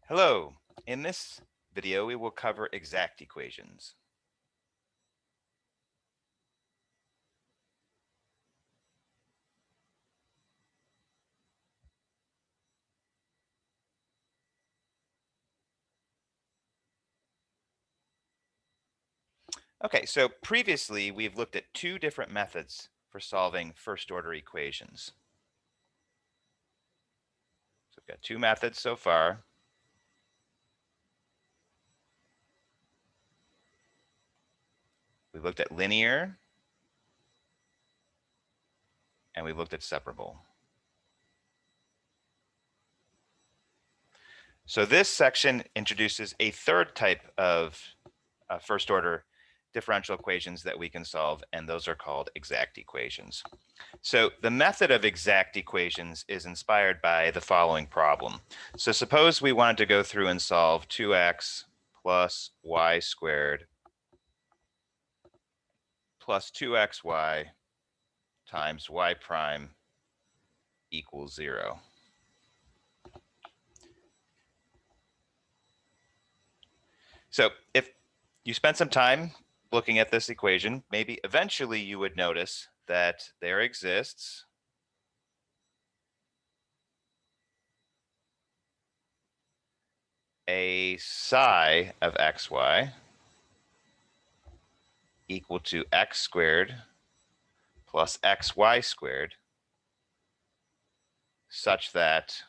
Hello, in this video we will cover exact equations. Okay, so previously we've looked at two different methods for solving first order equations. So we've got two methods so far. We've looked at linear and we've looked at separable. So this section introduces a third type of first order differential equations that we can solve, and those are called exact equations. So the method of exact equations is inspired by the following problem. So suppose we wanted to go through and solve 2x plus y squared plus 2xy times y prime equals 0. So if you spent some time looking at this equation, maybe eventually you would notice that there exists a psi of xy equal to x squared plus xy squared, such that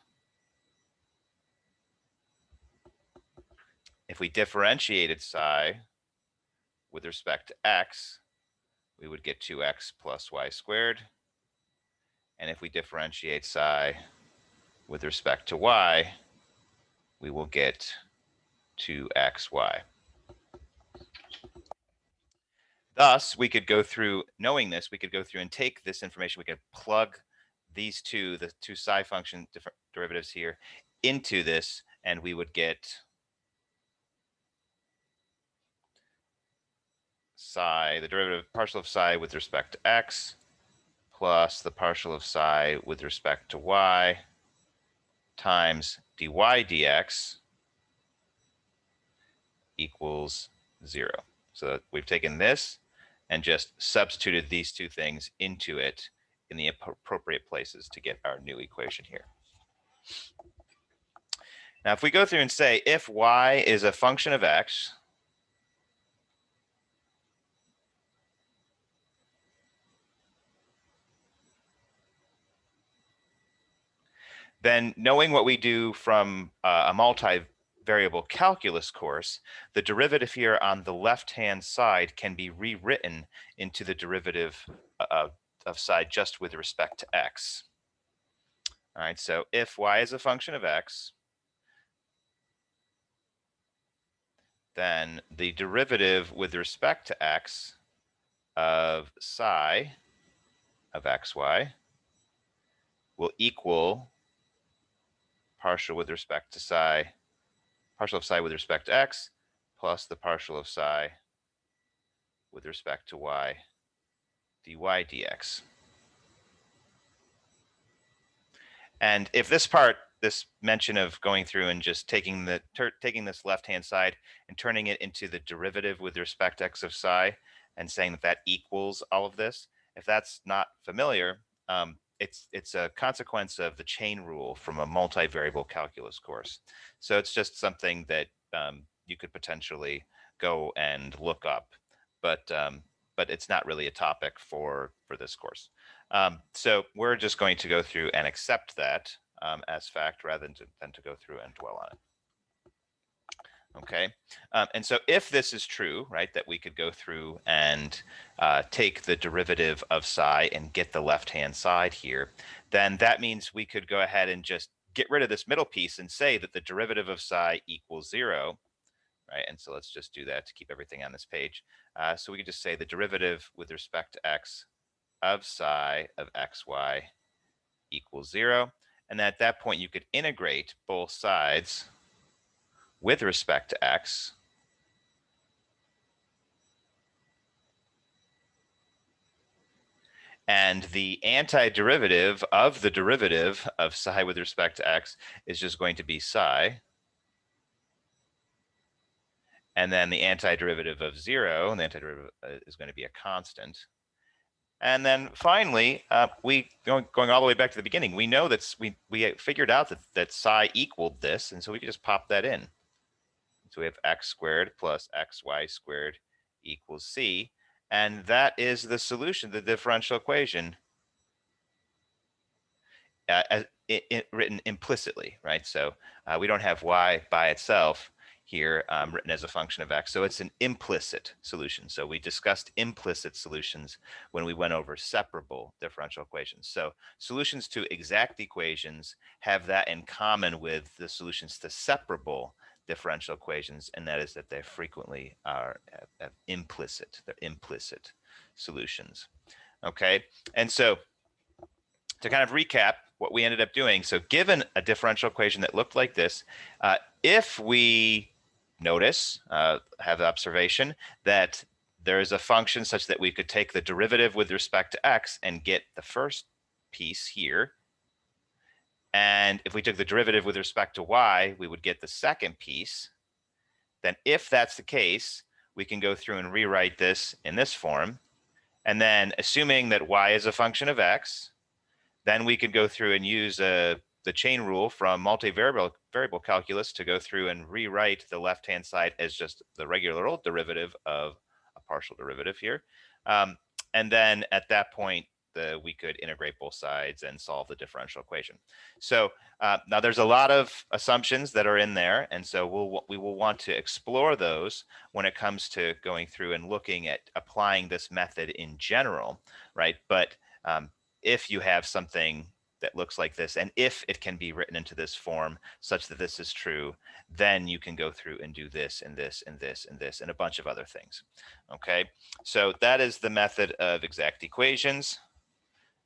if we differentiated psi with respect to x, we would get 2x plus y squared. And if we differentiate psi with respect to y, we will get 2xy. Thus, we could go through, knowing this, we could go through and take this information, we could plug these two, the two psi function different derivatives here, into this, and we would get psi, the derivative partial of psi with respect to x, plus the partial of psi with respect to y, times dy dx equals 0. So we've taken this and just substituted these two things into it in the appropriate places to get our new equation here. Now, if we go through and say if y is a function of x, then knowing what we do from a multivariable calculus course, the derivative here on the left-hand side can be rewritten into the derivative of psi just with respect to x. All right, so if y is a function of x, then the derivative with respect to x of psi of xy will equal partial with respect to psi, partial of psi with respect to x, plus the partial of psi with respect to y dy dx. And if this part, this mention of going through and just taking this left-hand side and turning it into the derivative with respect to x of psi and saying that that equals all of this, if that's not familiar, it's a consequence of the chain rule from a multivariable calculus course. So it's just something that you could potentially go and look up, but it's not really a topic for this course. So we're just going to go through and accept that as fact rather than to go through and dwell on it. Okay, and so if this is true, right, that we could go through and take the derivative of psi and get the left-hand side here, then that means we could go ahead and just get rid of this middle piece and say that the derivative of psi equals 0, right? And so let's just do that to keep everything on this page. So we could just say the derivative with respect to x of psi of xy equals 0. And at that point, you could integrate both sides with respect to x. And the antiderivative of the derivative of psi with respect to x is just going to be psi. and then the antiderivative of 0, and the antiderivative is going to be a constant. And then finally, we going all the way back to the beginning, we know that we figured out that psi equaled this, and so we can just pop that in. So we have x squared plus xy squared equals c, and that is the solution to the differential equation written implicitly, right? So we don't have y by itself here written as a function of x. So it's an implicit solution. So we discussed implicit solutions when we went over separable differential equations. So solutions to exact equations have that in common with the solutions to separable differential equations, and that is that they frequently are implicit. They're implicit solutions. Okay, and so to kind of recap what we ended up doing, so given a differential equation that looked like this, if we notice, have the observation that there is a function such that we could take the derivative with respect to x and get the first piece here, and if we took the derivative with respect to y, we would get the second piece, then if that's the case, we can go through and rewrite this in this form, and then assuming that y is a function of x, then we could go through and use the chain rule from multivariable calculus to go through and rewrite the left-hand side as just the regular old derivative of a partial derivative here. And then at that point, we could integrate both sides and solve the differential equation. So now there's a lot of assumptions that are in there, and so we will want to explore those when it comes to going through and looking at applying this method in general, right? But if you have something that looks like this, and if it can be written into this form such that this is true, then you can go through and do this and this and this and this and a bunch of other things. Okay, so that is the method of exact equations.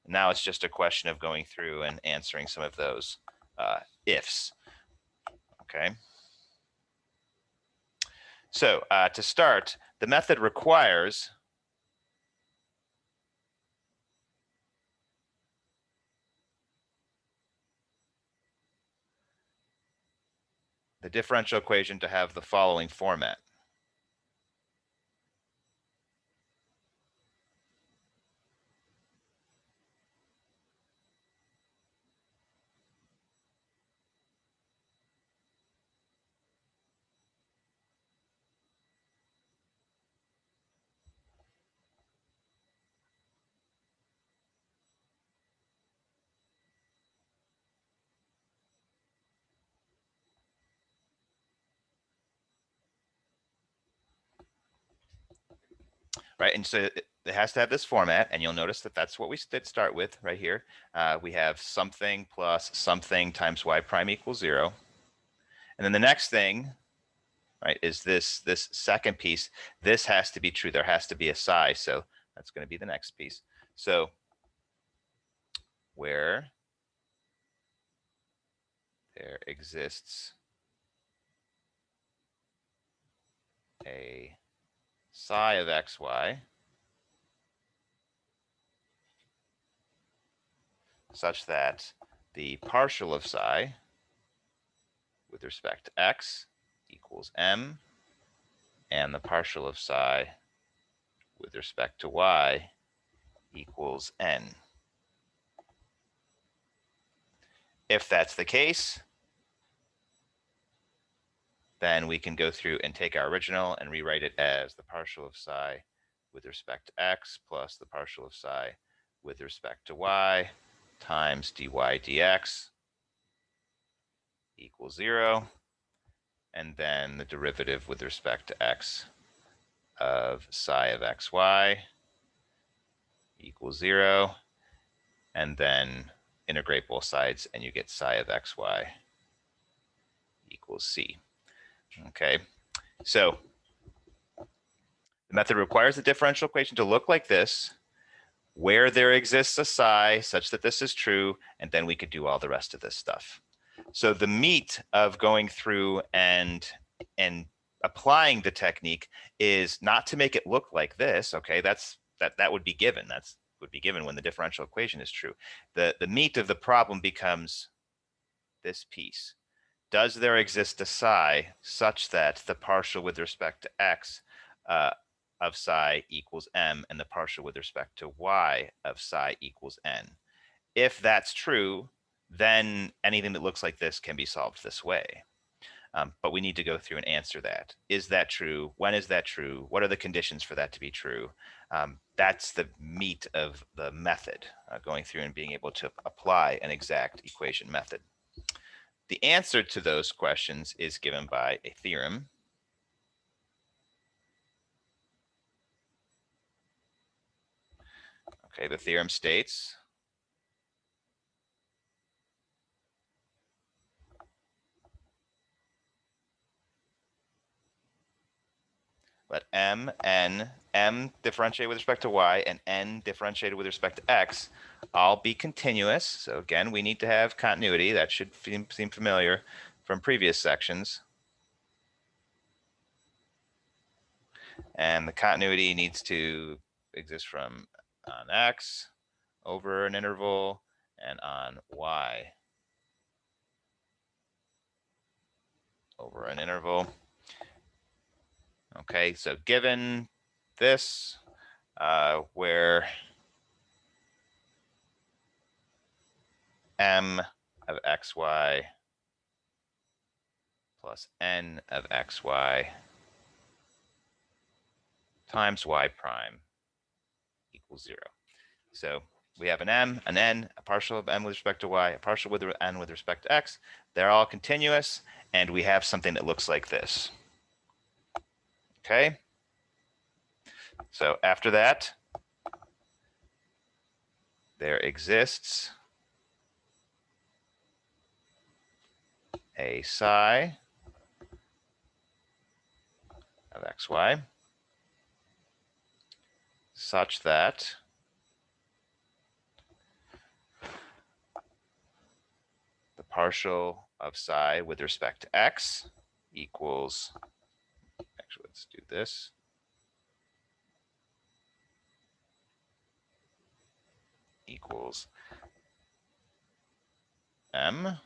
Now it's just a question of going through and answering some of those ifs. Okay. So to start, the method requires the differential equation to have the following format. Right, and so it has to have this format, and you'll notice that that's what we did start with right here. We have something plus something times y prime equals 0. And then the next thing, right, is this second piece. This has to be true. There has to be a psi, so that's going to be the next piece. So where there exists a psi of xy such that the partial of psi with respect to x equals m, and the partial of psi with respect to y equals n. If that's the case, then we can go through and take our original and rewrite it as the partial of psi with respect to x plus the partial of psi with respect to y times dy dx equals 0, and then the derivative with respect to x of psi of xy equals 0, and then integrate both sides and you get psi of xy equals c. Okay, so the method requires the differential equation to look like this, where there exists a psi such that this is true, and then we could do all the rest of this stuff. So the meat of going through and applying the technique is not to make it look like this. Okay, that would be given. That's would be given when the differential equation is true. The meat of the problem becomes this piece. does there exist a psi such that the partial with respect to x of psi equals m and the partial with respect to y of psi equals n? If that's true, then anything that looks like this can be solved this way. But we need to go through and answer that. Is that true? When is that true? What are the conditions for that to be true? That's the meat of the method, going through and being able to apply an exact equation method. The answer to those questions is given by a theorem. Okay, the theorem states let m differentiated with respect to y and n differentiated with respect to x all be continuous. So again, we need to have continuity. That should seem familiar from previous sections. And the continuity needs to exist from on x over an interval and on y over an interval. Okay, so given this, where m of xy plus n of xy times y prime equals 0. So we have an m, an n, a partial of m with respect to y, a partial with n with respect to x. They're all continuous, and we have something that looks like this. Okay? So after that, there exists a psi of xy such that the partial of psi with respect to x equals, actually, let's do this. Equals m,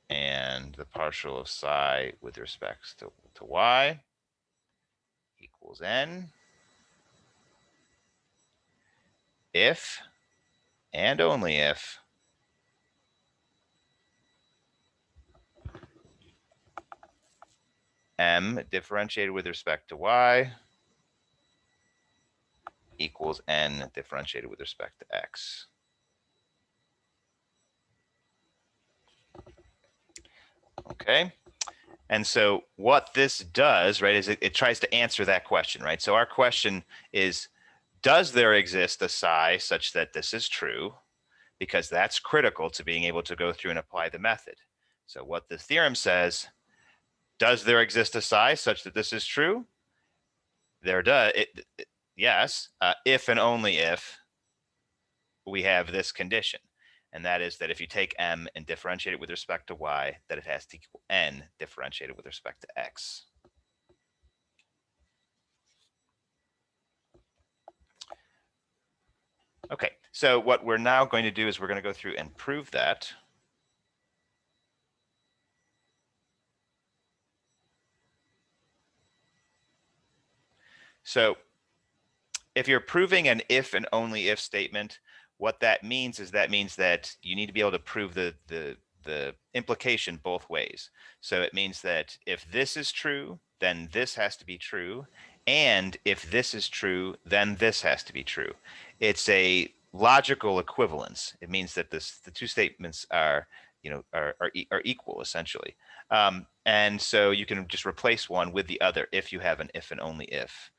and the partial of psi with respect to y equals n if and only if m differentiated with respect to y equals n differentiated with respect to x. Okay. And so what this does, right, is it tries to answer that question, right? So our question is, does there exist a psi such that this is true? Because that's critical to being able to go through and apply the method. So what the theorem says, does there exist a psi such that this is true? There does. Yes, if and only if we have this condition. And that is that if you take m and differentiate it with respect to y, that it has to equal n differentiated with respect to x. Okay, so what we're now going to do is we're going to go through and prove that. So if you're proving an if and only if statement, what that means is that you need to be able to prove the implication both ways. So it means that if this is true, then this has to be true. And if this is true, then this has to be true. It's a logical equivalence. It means that the two statements are equal essentially. And so you can just replace one with the other if you have an if and only if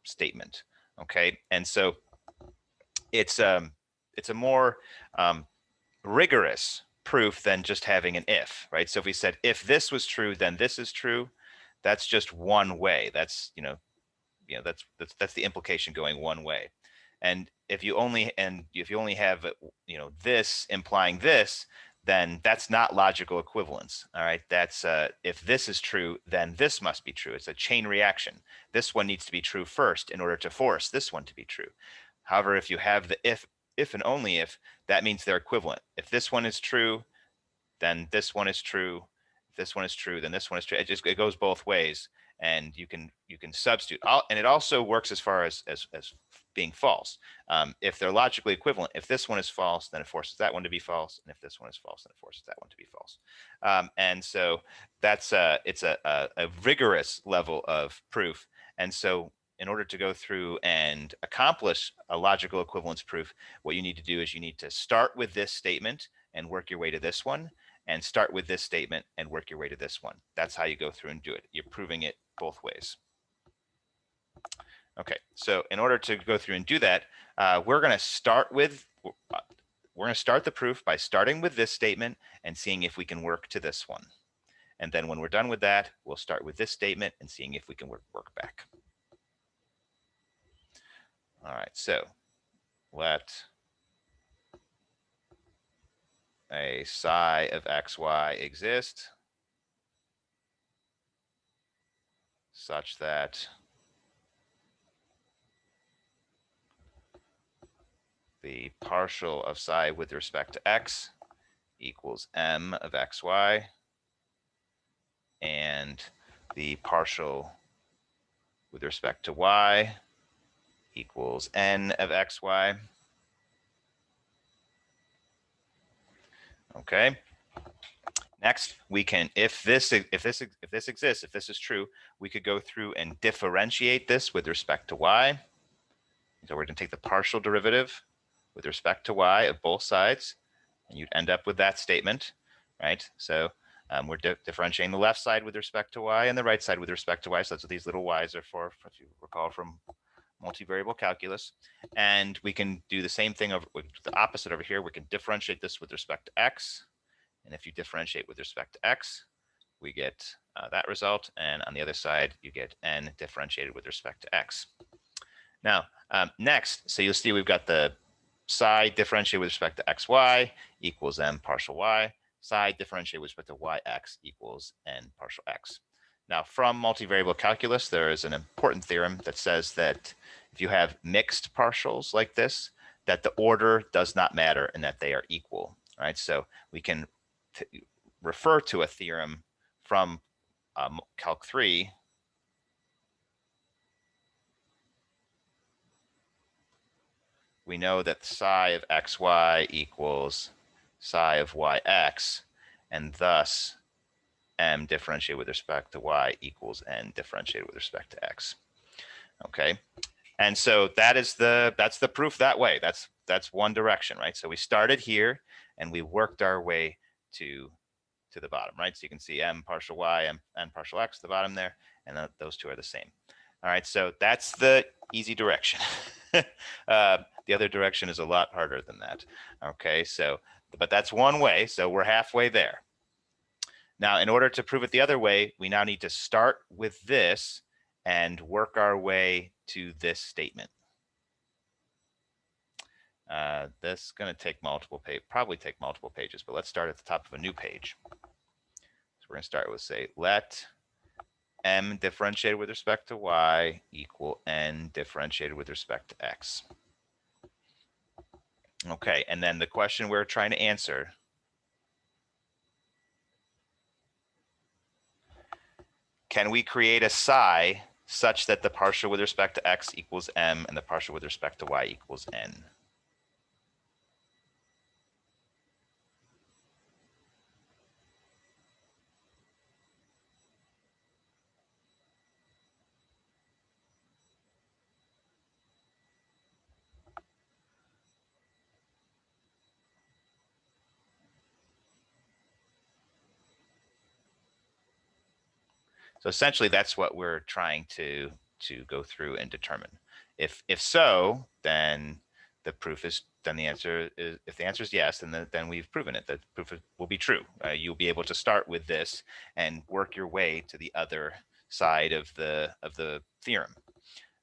statement. Okay, and so it's a more rigorous proof than just having an if, right? So if we said if this was true, then this is true, that's just one way. That's that's the implication going one way. And if you only have this implying this, then that's not logical equivalence. All right, that's if this is true, then this must be true. It's a chain reaction. This one needs to be true first in order to force this one to be true. However, if you have the if and only if, that means they're equivalent. If this one is true, then this one is true. If this one is true, then this one is true. It goes both ways, and you can substitute. And it also works as far as being false. If they're logically equivalent, if this one is false, then it forces that one to be false, and if this one is false, then it forces that one to be false. And so that's it's a rigorous level of proof. And so in order to go through and accomplish a logical equivalence proof, what you need to do is you need to start with this statement and work your way to this one, and start with this statement and work your way to this one. That's how you go through and do it. You're proving it both ways. Okay, so in order to go through and do that, we're going to start the proof by starting with this statement and seeing if we can work to this one. And then when we're done with that, we'll start with this statement and seeing if we can work back. All right, so let a psi of xy exist such that the partial of psi with respect to x equals m of xy, and the partial with respect to y equals n of xy. Okay. Next, we can, if this exists, if this is true, we could go through and differentiate this with respect to y. So we're going to take the partial derivative with respect to y of both sides, and you'd end up with that statement, right? So we're differentiating the left side with respect to y and the right side with respect to y. So that's what these little y's are for, if you recall from multivariable calculus. And we can do the same thing with the opposite over here. We can differentiate this with respect to x. And if you differentiate with respect to x, we get that result. And on the other side, you get n differentiated with respect to x. Now, next, so you'll see we've got the psi differentiated with respect to xy equals m partial y. Psi differentiated with respect to yx equals n partial x. Now, from multivariable calculus, there is an important theorem that says that if you have mixed partials like this, that the order does not matter and that they are equal, right? So we can refer to a theorem from Calc 3 we know that psi of xy equals psi of yx, and thus m differentiated with respect to y equals n differentiated with respect to x. Okay, and so that's the proof that way. That's one direction, right? So we started here and we worked our way to the bottom, right? So you can see m partial y, n partial x at the bottom there, and those two are the same. All right, so that's the easy direction. The other direction is a lot harder than that. Okay, so, but that's one way, so we're halfway there. Now, in order to prove it the other way, we now need to start with this and work our way to this statement. This is going to take probably take multiple pages, but let's start at the top of a new page. So we're going to start with, say, let m differentiated with respect to y equal n differentiated with respect to x. Okay, and then the question we're trying to answer, can we create a psi such that the partial with respect to x equals m and the partial with respect to y equals n? So essentially, that's what we're trying to go through and determine. If so, then the proof is, then the answer is, if the answer is yes, then we've proven it. The proof will be true. You'll be able to start with this and work your way to the other side of the theorem.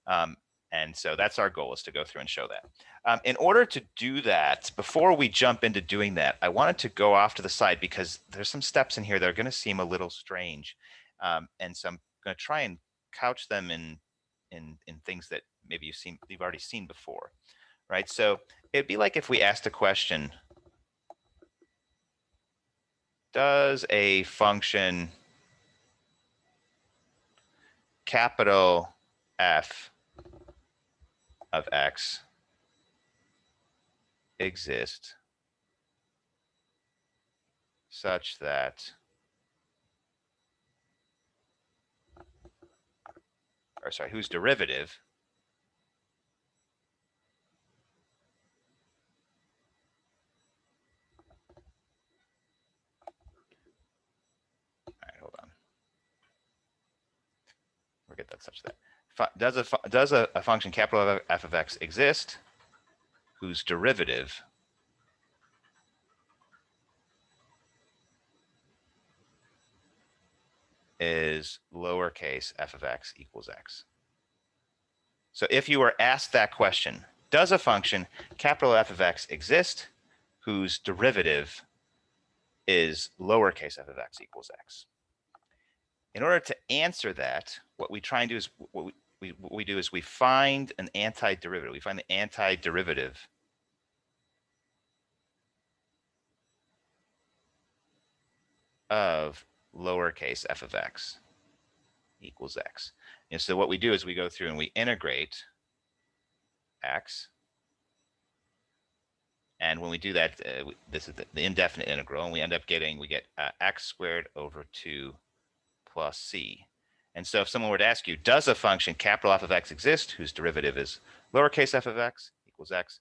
And so that's our goal, is to go through and show that. In order to do that, before we jump into doing that, I wanted to go off to the side because there's some steps in here that are going to seem a little strange. And so I'm going to try and couch them in things that maybe you've already seen before, right? So it'd be like if we asked a question, does a function capital F of x exist such that, or sorry, whose derivative hold on. We'll get that such that. Does a function capital F of x exist whose derivative is lowercase f of x equals x? So if you were asked that question, does a function capital F of x exist whose derivative is lowercase f of x equals x? In order to answer that, what we try and do is what we do is we find an antiderivative. We find the antiderivative of lowercase f of x equals x. And so what we do is we go through and we integrate x. And when we do that, this is the indefinite integral, and we end up getting, we get x squared over 2 plus c. And so if someone were to ask you, does a function capital F of x exist whose derivative is lowercase f of x equals x?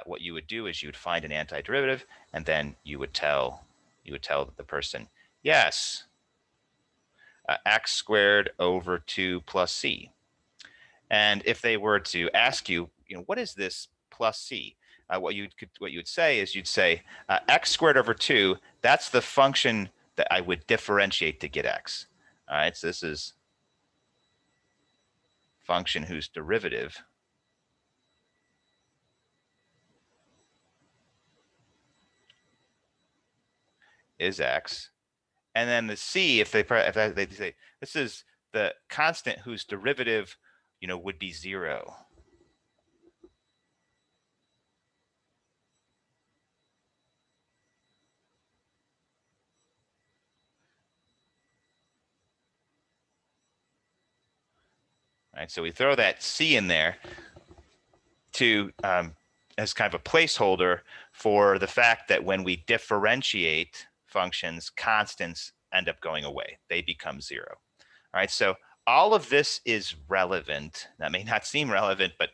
What you would do is you would find an antiderivative, and then you would tell the person, yes, x squared over 2 plus c. And if they were to ask you, what is this plus c? What you would say is you'd say x squared over 2, that's the function that I would differentiate to get x. All right, so this is function whose derivative is x. And then the c, if they say this is the constant whose derivative, would be 0. All right, so we throw that c in there to as kind of a placeholder for the fact that when we differentiate functions, constants end up going away. They become 0. All right, so all of this is relevant. That may not seem relevant, but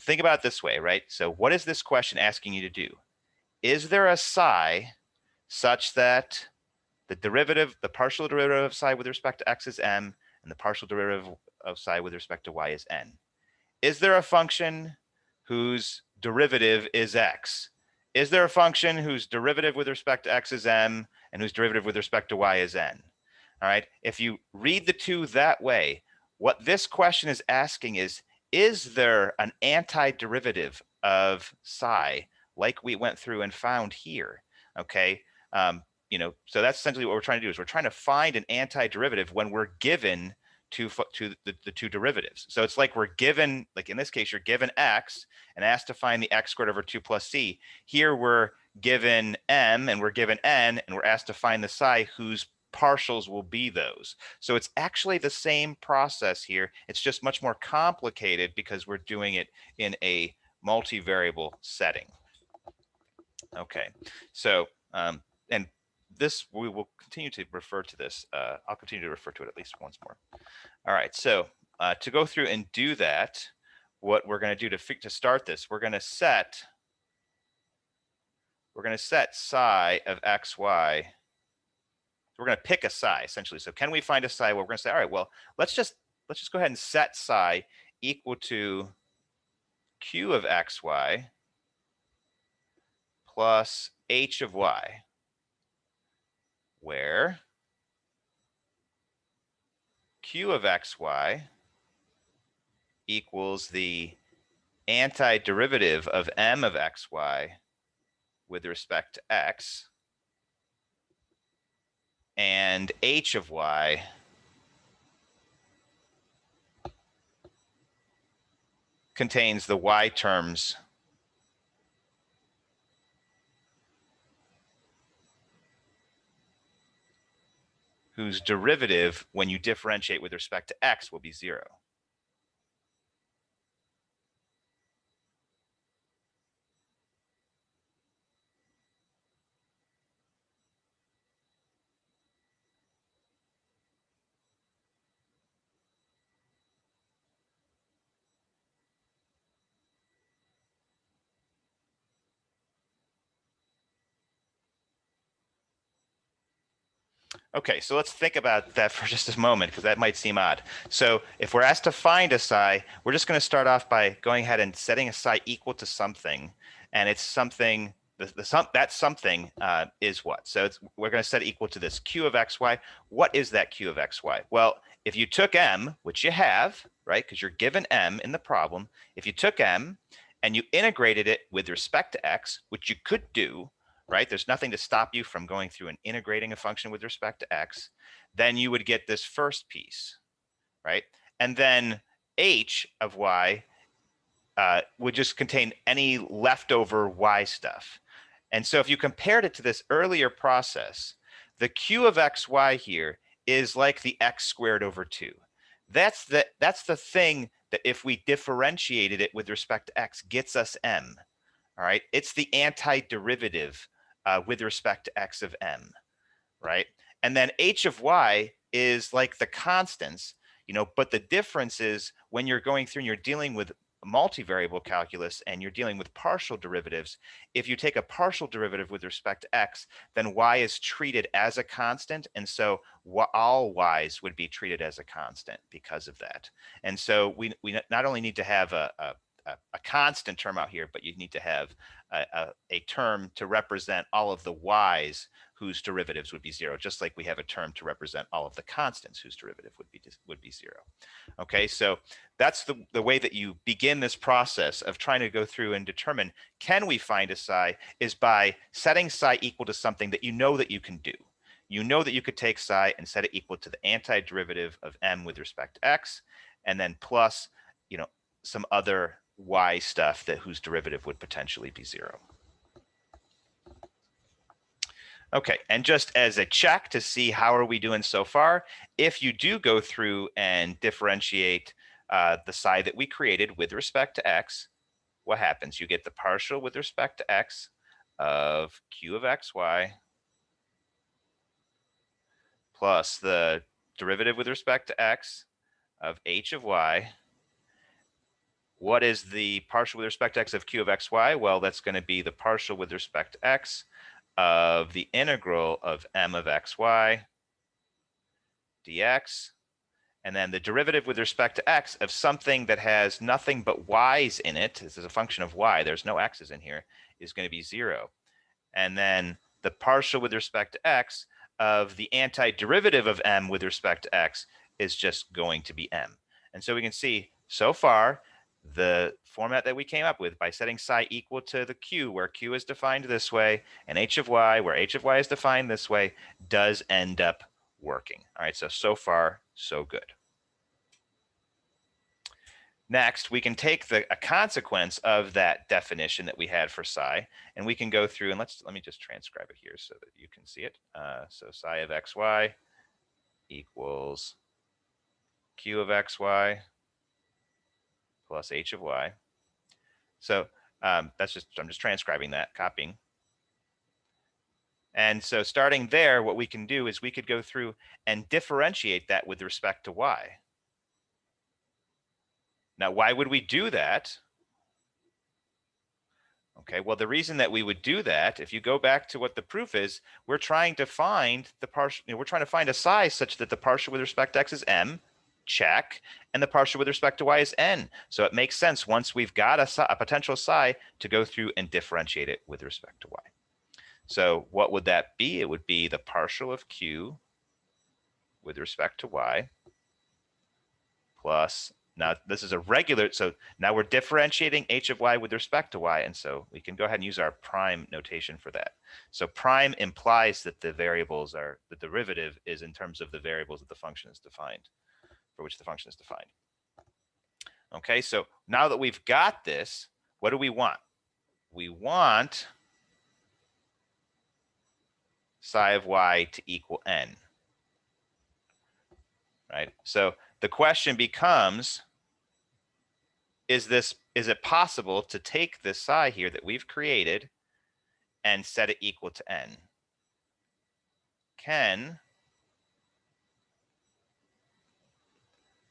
think about it this way, right? So what is this question asking you to do? Is there a psi such that the partial derivative of psi with respect to x is m, and the partial derivative of psi with respect to y is n? Is there a function whose derivative is x? Is there a function whose derivative with respect to x is m and whose derivative with respect to y is n? All right, if you read the two that way, what this question is asking is there an antiderivative of psi like we went through and found here? Okay, so that's essentially what we're trying to do is we're trying to find an antiderivative when we're given the two derivatives. So it's like we're given, like in this case, you're given x and asked to find the x squared over 2 plus c. Here we're given m and we're given n, and we're asked to find the psi whose partials will be those. So it's actually the same process here. It's just much more complicated because we're doing it in a multivariable setting. Okay, so and this, we will continue to refer to this. I'll continue to refer to it at least once more. All right, so to go through and do that, what we're going to do to start this, we're going to set psi of xy. We're going to pick a psi essentially. So can we find a psi? Well, we're going to say, all right, well, let's just go ahead and set psi equal to q of xy plus h of y, where q of xy equals the antiderivative of m of xy with respect to x, and h of y contains the y terms whose derivative when you differentiate with respect to x will be 0. Okay, so let's think about that for just a moment because that might seem odd. So if we're asked to find a psi, we're just going to start off by going ahead and setting a psi equal to something, and it's something. That something is what? So we're going to set it equal to this q of xy. What is that q of xy? Well, if you took m, which you have, right, because you're given m in the problem, if you took m and you integrated it with respect to x, which you could do, right? There's nothing to stop you from going through and integrating a function with respect to x. Then you would get this first piece, right? And then h of y would just contain any leftover y stuff. And so if you compared it to this earlier process, the q of xy here is like the x squared over 2. That's the thing that if we differentiated it with respect to x gets us m. All right, it's the antiderivative with respect to x of m, right? And then h of y is like the constants, but the difference is when you're going through and you're dealing with multivariable calculus and you're dealing with partial derivatives, if you take a partial derivative with respect to x, then y is treated as a constant. And so all y's would be treated as a constant because of that. And so we not only need to have a constant term out here, but you need to have a term to represent all of the y's whose derivatives would be 0, just like we have a term to represent all of the constants whose derivative would be 0. Okay, so that's the way that you begin this process of trying to go through and determine, can we find a psi, is by setting psi equal to something that you know that you can do. You know that you could take psi and set it equal to the antiderivative of m with respect to x, and then plus, some other y stuff that whose derivative would potentially be 0. Okay, and just as a check to see how are we doing so far, if you do go through and differentiate the psi that we created with respect to x, what happens? You get the partial with respect to x of q of xy plus the derivative with respect to x of h of y. What is the partial with respect to x of q of xy? Well, that's going to be the partial with respect to x of the integral of m of xy dx, and then the derivative with respect to x of something that has nothing but y's in it, this is a function of y, there's no x's in here, is going to be 0. And then the partial with respect to x of the antiderivative of m with respect to x is just going to be m. And so we can see so far the format that we came up with by setting psi equal to the q, where q is defined this way, and h of y, where h of y is defined this way, does end up working. All right, so far, so good. Next, we can take a consequence of that definition that we had for psi, and we can go through and let me just transcribe it here so that you can see it. So psi of xy equals q of xy plus h of y. So I'm just transcribing that, copying. And so starting there, what we can do is we could go through and differentiate that with respect to y. Now, why would we do that? Okay, well, the reason that we would do that, if you go back to what the proof is, we're trying to find the partial, we're trying to find a psi such that the partial with respect to x is m, check, and the partial with respect to y is n. So it makes sense once we've got a potential psi to go through and differentiate it with respect to y. So what would that be? It would be the partial of q with respect to y plus, now this is a regular, so now we're differentiating h of y with respect to y, and so we can go ahead and use our prime notation for that. So prime implies that the variables are, the derivative is in terms of the variables that the function is defined, for which the function is defined. Okay, so now that we've got this, what do we want? We want psi of y to equal n. right? So the question becomes, is it possible to take this psi here that we've created and set it equal to n? Can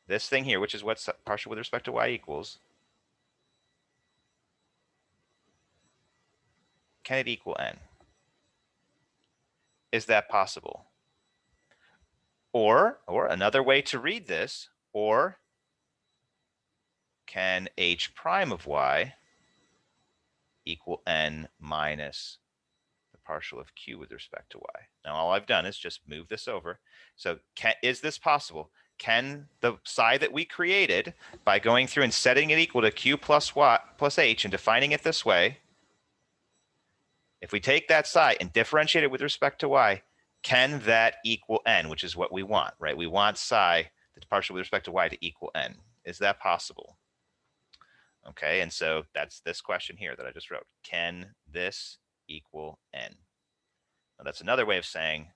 this thing here, which is what partial with respect to y equals, can it equal n? Is that possible? Or another way to read this, or can h prime of y equal n minus the partial of q with respect to y? Now all I've done is just move this over. So is this possible? Can the psi that we created by going through and setting it equal to q plus y plus h and defining it this way, if we take that psi and differentiate it with respect to y, can that equal n, which is what we want, right? We want psi that's partial with respect to y to equal n. Is that possible? Okay, and so that's this question here that I just wrote. Can this equal n? Now that's another way of saying,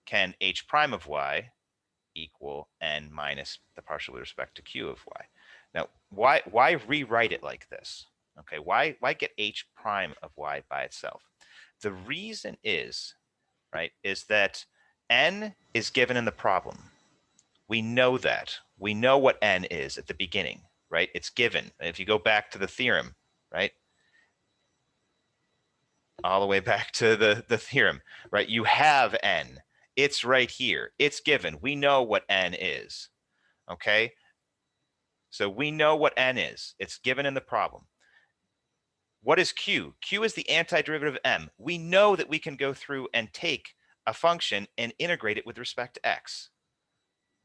can h prime of y equal n minus the partial with respect to q of y? Now, why rewrite it like this? Okay, why get h prime of y by itself? The reason is, right, is that n is given in the problem. We know that. We know what n is at the beginning, right? It's given. If you go back to the theorem, right? All the way back to the theorem, right? You have n. It's right here. It's given. We know what n is, okay? So we know what n is. It's given in the problem. What is q? Q is the antiderivative of m. We know that we can go through and take a function and integrate it with respect to x.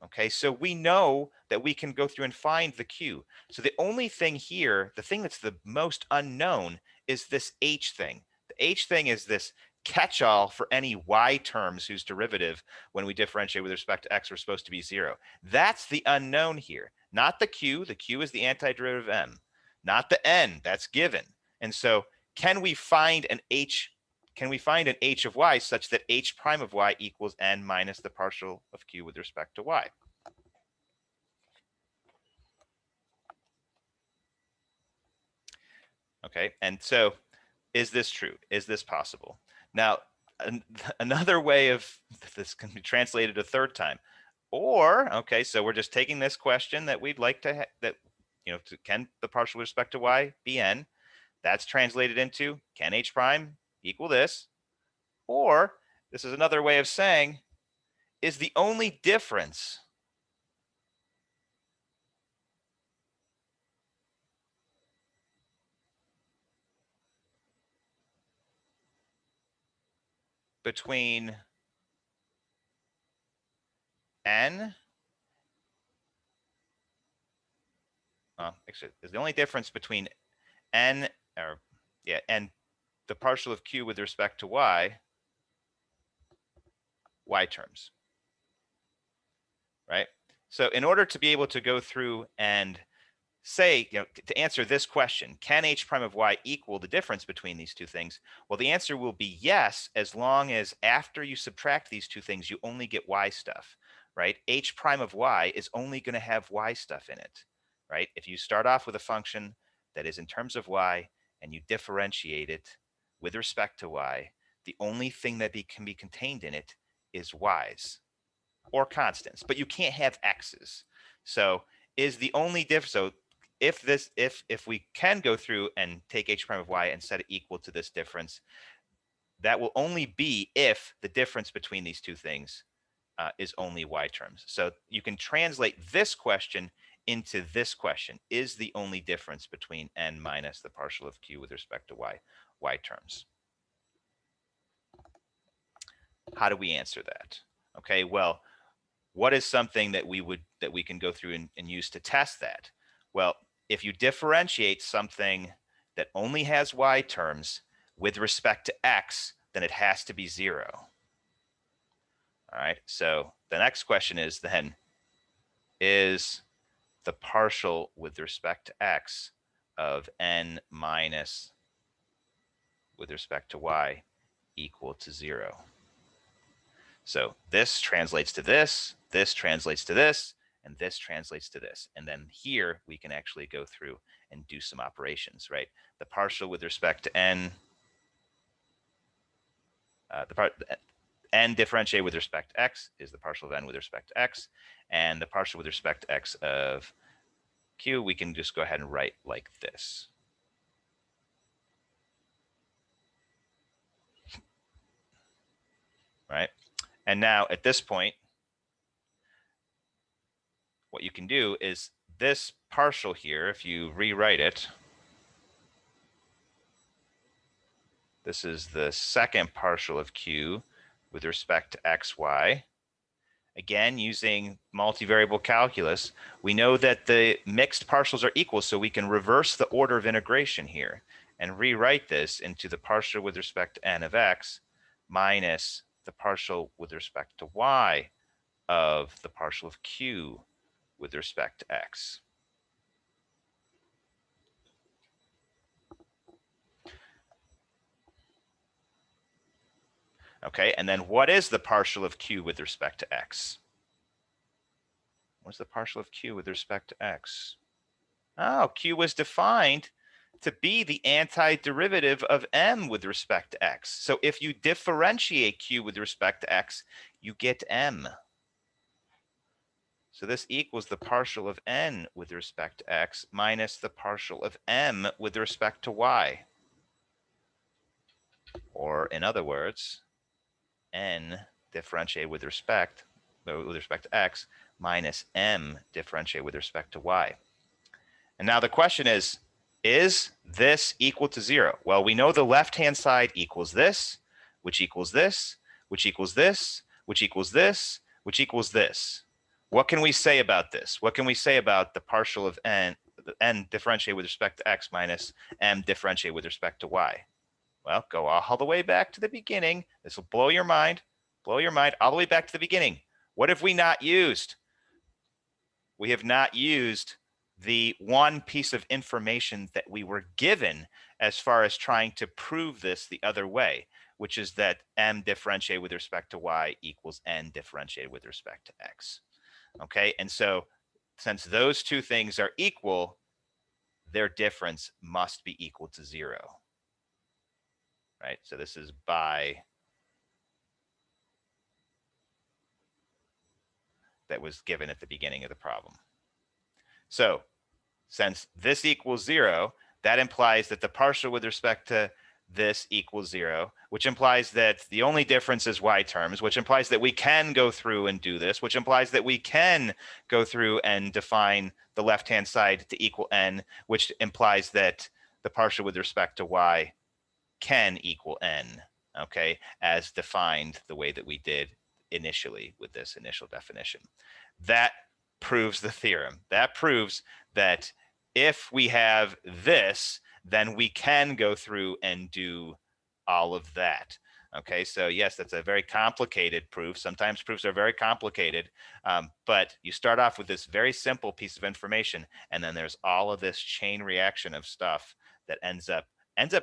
Okay, so we know that we can go through and find the q. So the only thing here, the thing that's the most unknown, is this h thing. The h thing is this catch-all for any y terms whose derivative, when we differentiate with respect to x, are supposed to be 0. That's the unknown here, not the q. The q is the antiderivative of m, not the n. That's given. And so can we find an h of y such that h prime of y equals n minus the partial of q with respect to y? Okay, and so is this true? Is this possible? Now, another way of this can be translated a third time. Or, okay, so we're just taking this question that we'd like to, can the partial with respect to y be n? That's translated into, can h prime equal this? Or, this is another way of saying, is the only difference between n, actually, is the only difference between n, and the partial of q with respect to y terms, right? So in order to be able to go through and say, to answer this question, can h prime of y equal the difference between these two things? Well, the answer will be yes, as long as after you subtract these two things, you only get y stuff, right? H prime of y is only going to have y stuff in it, right? If you start off with a function that is in terms of y and you differentiate it with respect to y, the only thing that can be contained in it is y's or constants, but you can't have x's. So is the only difference. So if we can go through and take h prime of y and set it equal to this difference, that will only be if the difference between these two things is only y terms. So you can translate this question into this question: is the only difference between n minus the partial of q with respect to y terms? How do we answer that? Okay, well, what is something that we can go through and use to test that? Well, if you differentiate something that only has y terms with respect to x, then it has to be 0. All right, so the next question is then, is the partial with respect to x of n minus with respect to y equal to 0? So this translates to this, this translates to this, and this translates to this. And then here we can actually go through and do some operations, right? The partial with respect to n, n differentiated with respect to x is the partial of n with respect to x, and the partial with respect to x of q, we can just go ahead and write like this. Right? And now at this point, what you can do is this partial here, if you rewrite it, this is the second partial of q with respect to xy. Again, using multivariable calculus, we know that the mixed partials are equal, so we can reverse the order of integration here and rewrite this into the partial with respect to n of x minus the partial with respect to y of the partial of q with respect to x. Okay, and then what is the partial of q with respect to x? What's the partial of q with respect to x? Oh, q was defined to be the antiderivative of m with respect to x. So if you differentiate q with respect to x, you get m. So this equals the partial of n with respect to x minus the partial of m with respect to y. Or in other words, n differentiated with respect to x minus m differentiated with respect to y. And now the question is this equal to 0? Well, we know the left-hand side equals this, which equals this, which equals this, which equals this, which equals this. What can we say about this? What can we say about the partial of n differentiated with respect to x minus m differentiated with respect to y? Well, go all the way back to the beginning. This will blow your mind all the way back to the beginning. What have we not used? We have not used the one piece of information that we were given as far as trying to prove this the other way, which is that m differentiated with respect to y equals n differentiated with respect to x. Okay, and so since those two things are equal, their difference must be equal to 0. Right, so this is by that was given at the beginning of the problem. So since this equals 0, that implies that the partial with respect to this equals 0, which implies that the only difference is y terms, which implies that we can go through and do this, which implies that we can go through and define the left-hand side to equal n, which implies that the partial with respect to y can equal n, okay, as defined the way that we did initially with this initial definition. That proves the theorem. That proves that if we have this, then we can go through and do all of that. Okay, so yes, that's a very complicated proof. Sometimes proofs are very complicated, but you start off with this very simple piece of information, and then there's all of this chain reaction of stuff that ends up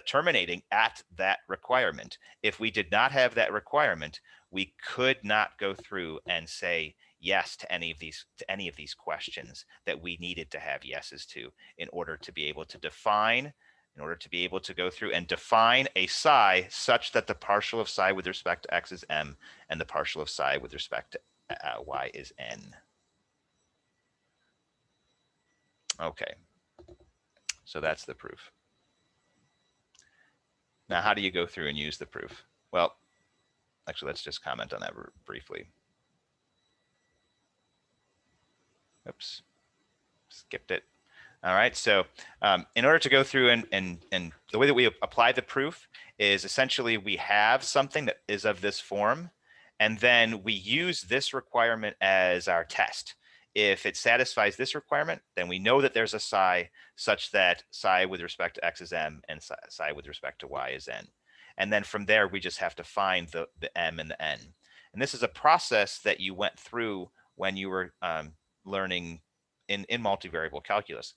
terminating at that requirement. If we did not have that requirement, we could not go through and say yes to any of these questions that we needed to have yeses to in order to be able to define, in order to be able to go through and define a psi such that the partial of psi with respect to x is m and the partial of psi with respect to y is n. Okay, so that's the proof. Now, how do you go through and use the proof? Well, actually, let's just comment on that briefly. Oops, skipped it. All right, so in order to go through and the way that we apply the proof is essentially we have something that is of this form, and then we use this requirement as our test. If it satisfies this requirement, then we know that there's a psi such that psi with respect to x is m and psi with respect to y is n. And then from there, we just have to find the m and the n. And this is a process that you went through when you were learning in multivariable calculus.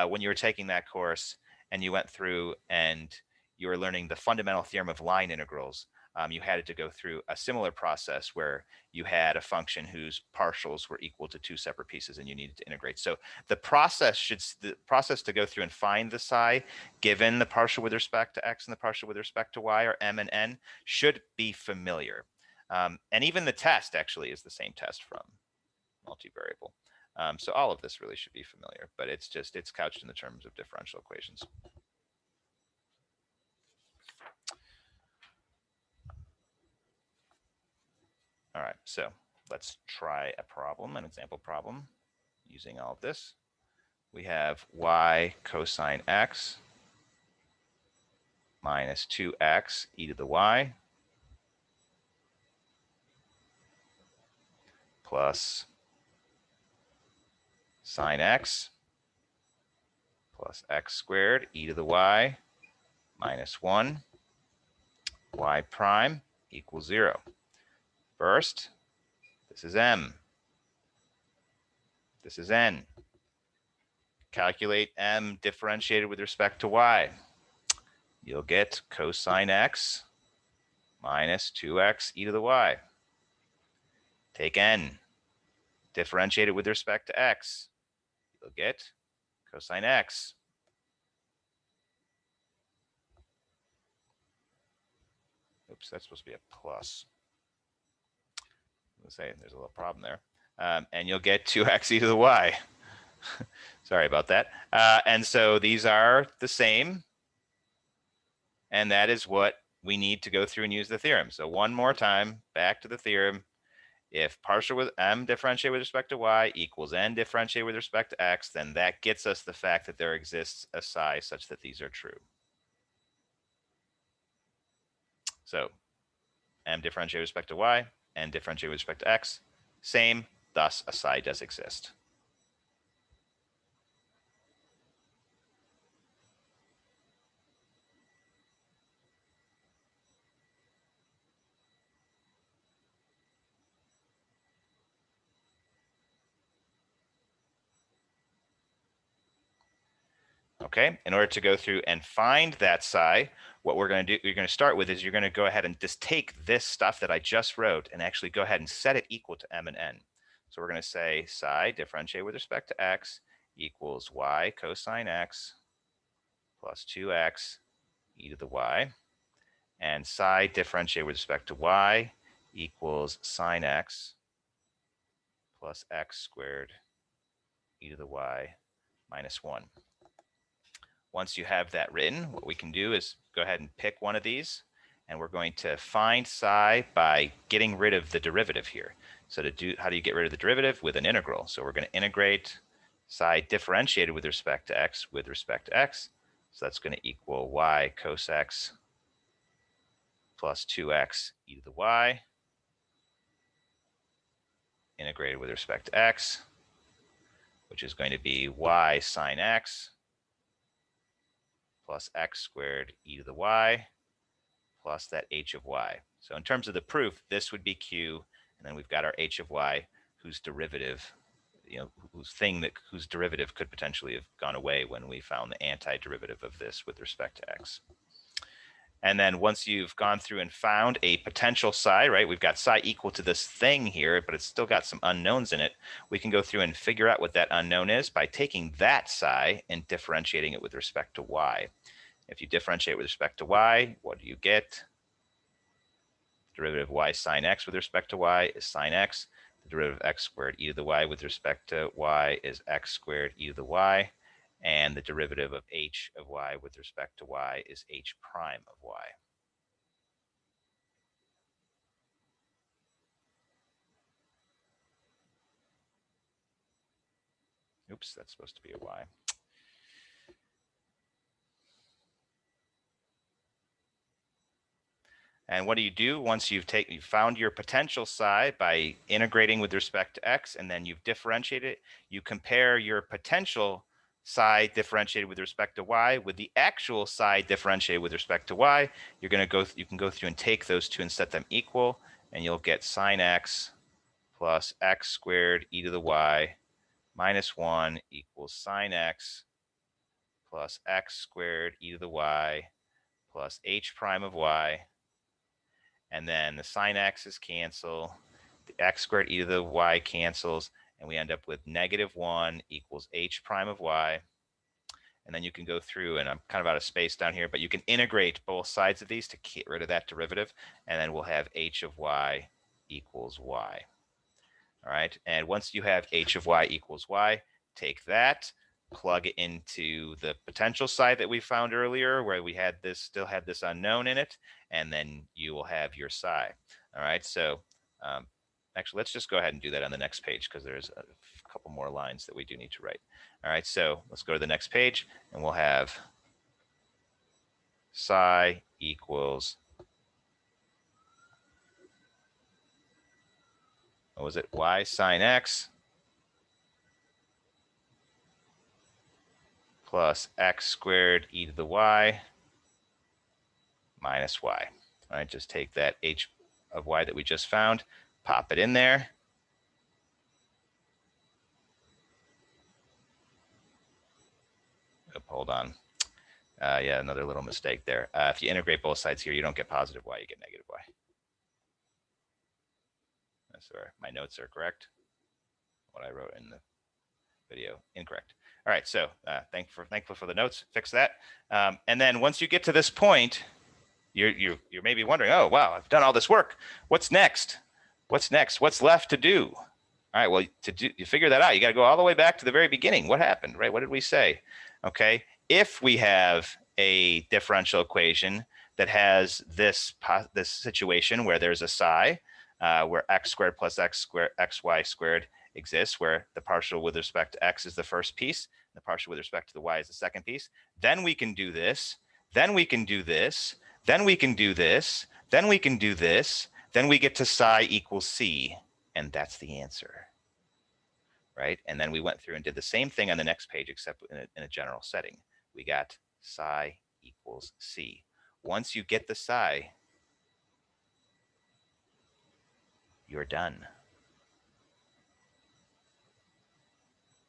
When you were taking that course and you went through and you were learning the fundamental theorem of line integrals, you had to go through a similar process where you had a function whose partials were equal to two separate pieces and you needed to integrate. So the process to go through and find the psi given the partial with respect to x and the partial with respect to y, or m and n, should be familiar. And even the test actually is the same test from multivariable. So all of this really should be familiar, but it's couched in the terms of differential equations. All right, so let's try a problem, an example problem, using all of this. We have y cosine x minus 2x e to the y plus sine x plus x squared e to the y minus 1 y prime equals 0. First, this is m. This is n. Calculate m differentiated with respect to y. You'll get cosine x minus 2x e to the y. Take n, differentiate it with respect to x. You'll get cosine x. Oops, that's supposed to be a plus. Let's say there's a little problem there. And you'll get 2x e to the y. Sorry about that. And so these are the same. And that is what we need to go through and use the theorem. So one more time, back to the theorem. If partial with m differentiated with respect to y equals n differentiated with respect to x, then that gets us the fact that there exists a psi such that these are true. So m differentiated with respect to y, n differentiated with respect to x, same, thus a psi does exist. Okay, in order to go through and find that psi, what we're going to do, you're going to start with is you're going to go ahead and just take this stuff that I just wrote and actually go ahead and set it equal to m and n. So we're going to say psi differentiated with respect to x equals y cosine x plus 2x e to the y, and psi differentiated with respect to y equals sine x plus x squared e to the y minus 1. Once you have that written, what we can do is go ahead and pick one of these, and we're going to find psi by getting rid of the derivative here. So how do you get rid of the derivative? With an integral. So we're going to integrate psi differentiated with respect to x with respect to x. So that's going to equal y cos x plus 2x e to the y, integrated with respect to x, which is going to be y sine x plus x squared e to the y plus that h of y. So in terms of the proof, this would be q, and then we've got our h of y, whose derivative, whose derivative could potentially have gone away when we found the antiderivative of this with respect to x. And then once you've gone through and found a potential psi, right, we've got psi equal to this thing here, but it's still got some unknowns in it. We can go through and figure out what that unknown is by taking that psi and differentiating it with respect to y. If you differentiate with respect to y, what do you get? The derivative of y sine x with respect to y is sine x. The derivative of x squared e to the y with respect to y is x squared e to the y. And the derivative of h of y with respect to y is h prime of y. Oops, that's supposed to be a y. And what do you do once you've found your potential psi by integrating with respect to x, and then you've differentiated it? You compare your potential psi differentiated with respect to y with the actual psi differentiated with respect to y. You can go through and take those two and set them equal, and you'll get sine x plus x squared e to the y minus 1 equals sine x plus x squared e to the y plus h prime of y. and then the sine x's cancel, the x squared e to the y cancels, and we end up with -1 equals h prime of y. And then you can go through, and I'm kind of out of space down here, but you can integrate both sides of these to get rid of that derivative, and then we'll have h of y equals y. All right, and once you have h of y equals y, take that, plug it into the potential side that we found earlier where we had this, still had this unknown in it, and then you will have your psi. All right, so actually let's just go ahead and do that on the next page because there's a couple more lines that we do need to write. All right, so let's go to the next page and we'll have psi equals, what was it, y sine x plus x squared e to the y minus y. All right, just take that h of y that we just found, pop it in there. Oh, hold on. Yeah, another little mistake there. If you integrate both sides here, you don't get positive y, you get negative y. That's where my notes are correct. What I wrote in the video, incorrect. All right, so thankful for the notes, fix that. And then once you get to this point, you're maybe wondering, oh, wow, I've done all this work. What's next? What's next? What's left to do? All right, well, you figure that out, you got to go all the way back to the very beginning. What happened, right? What did we say? Okay, if we have a differential equation that has this situation where there's a psi, where x squared plus xy squared exists, where the partial with respect to x is the first piece, and the partial with respect to the y is the second piece, then we can do this, then we can do this, then we can do this, then we can do this, then we get to psi equals c, and that's the answer, right? And then we went through and did the same thing on the next page, except in a general setting. We got psi equals c. Once you get the psi, you're done.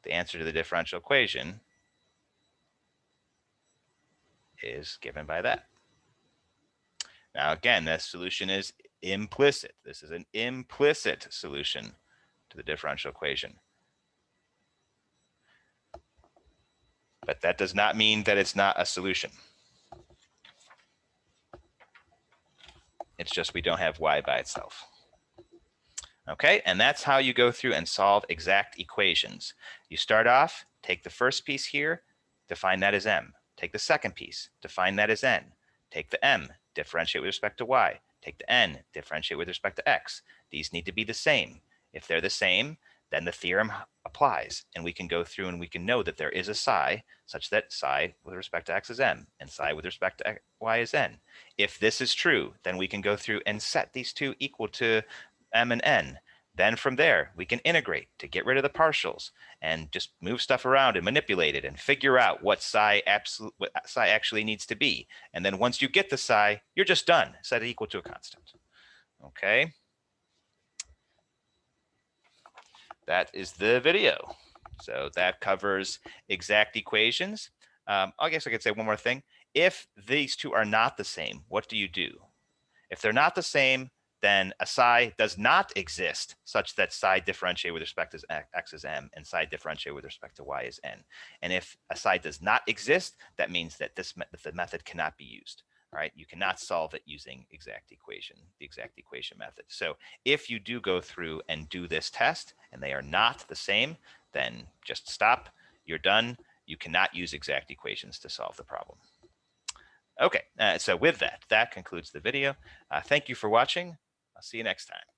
The answer to the differential equation is given by that. Now, again, the solution is implicit. This is an implicit solution to the differential equation. But that does not mean that it's not a solution. It's just we don't have y by itself. Okay, and that's how you go through and solve exact equations. You start off, take the first piece here, define that as m. Take the second piece, define that as n. Take the m, differentiate with respect to y. Take the n, differentiate with respect to x. These need to be the same. If they're the same, then the theorem applies, and we can go through and we can know that there is a psi such that psi with respect to x is m and psi with respect to y is n. If this is true, then we can go through and set these two equal to m and n. Then from there, we can integrate to get rid of the partials and just move stuff around and manipulate it and figure out what psi actually needs to be. And then once you get the psi, you're just done. Set it equal to a constant. Okay. That is the video. So that covers exact equations. I guess I could say one more thing. If these two are not the same, what do you do? If they're not the same, then a psi does not exist such that psi differentiate with respect to x is m and psi differentiate with respect to y is n. And if a psi does not exist, that means that the method cannot be used. All right, you cannot solve it using the exact equation method. So if you do go through and do this test and they are not the same, then just stop, you're done. You cannot use exact equations to solve the problem. Okay, so with that, that concludes the video. Thank you for watching. I'll see you next time.